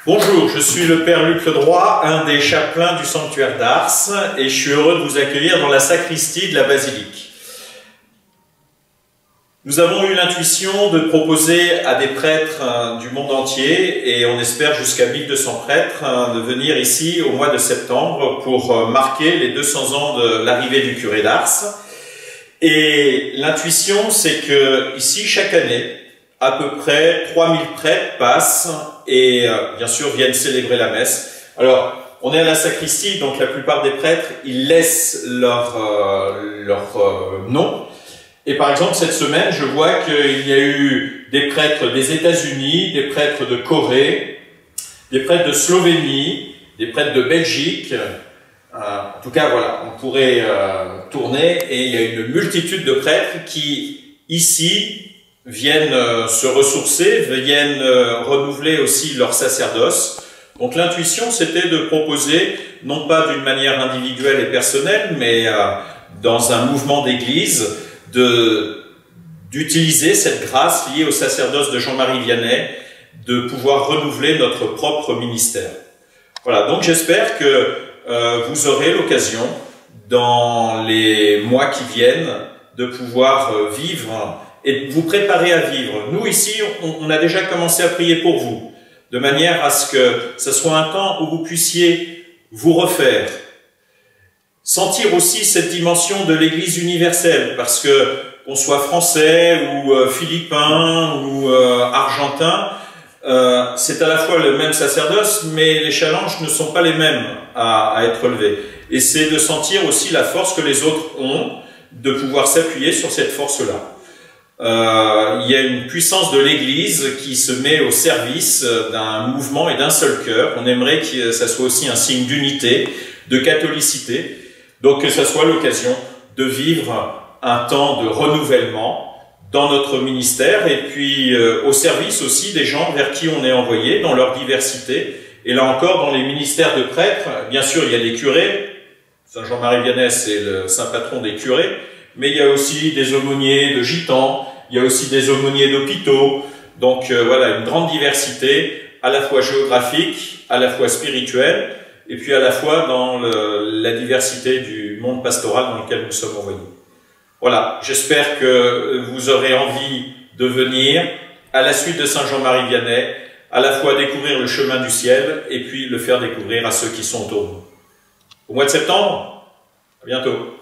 Bonjour, je suis le Père Luc Ledroit, un des chapelains du sanctuaire d'Ars, et je suis heureux de vous accueillir dans la sacristie de la basilique. Nous avons eu l'intuition de proposer à des prêtres du monde entier, et on espère jusqu'à 1200 prêtres, de venir ici au mois de septembre pour marquer les 200 ans de l'arrivée du curé d'Ars. Et l'intuition, c'est que ici, chaque année, à peu près 3000 prêtres passent et bien sûr viennent célébrer la messe. Alors, on est à la sacristie, donc la plupart des prêtres, ils laissent leur nom. Et par exemple, cette semaine, je vois qu'il y a eu des prêtres des États-Unis, des prêtres de Corée, des prêtres de Slovénie, des prêtres de Belgique. En tout cas, voilà, on pourrait tourner et il y a une multitude de prêtres qui, ici, viennent se ressourcer, viennent renouveler aussi leur sacerdoce. Donc l'intuition, c'était de proposer, non pas d'une manière individuelle et personnelle, mais dans un mouvement d'église, d'utiliser cette grâce liée au sacerdoce de Jean-Marie Vianney, de pouvoir renouveler notre propre ministère. Voilà, donc j'espère que vous aurez l'occasion, dans les mois qui viennent, de pouvoir vivre et vous préparer à vivre. Nous, ici, on a déjà commencé à prier pour vous, de manière à ce que ce soit un temps où vous puissiez vous refaire, sentir aussi cette dimension de l'Église universelle, parce que qu'on soit français ou philippin ou argentin, c'est à la fois le même sacerdoce, mais les challenges ne sont pas les mêmes à être relevés. Et c'est de sentir aussi la force que les autres ont, de pouvoir s'appuyer sur cette force-là. Il y a une puissance de l'Église qui se met au service d'un mouvement et d'un seul cœur. On aimerait que ça soit aussi un signe d'unité, de catholicité, donc que ça soit l'occasion de vivre un temps de renouvellement dans notre ministère et puis au service aussi des gens vers qui on est envoyé dans leur diversité. Et là encore, dans les ministères de prêtres, bien sûr, il y a des curés. Saint Jean-Marie Vianney, c'est le saint patron des curés. Mais il y a aussi des aumôniers de gitans, il y a aussi des aumôniers d'hôpitaux. Donc voilà, une grande diversité, à la fois géographique, à la fois spirituelle, et puis à la fois dans la diversité du monde pastoral dans lequel nous sommes envoyés. Voilà, j'espère que vous aurez envie de venir à la suite de Saint Jean-Marie Vianney, à la fois découvrir le chemin du ciel, et puis le faire découvrir à ceux qui sont autour de nous. Au mois de septembre, à bientôt.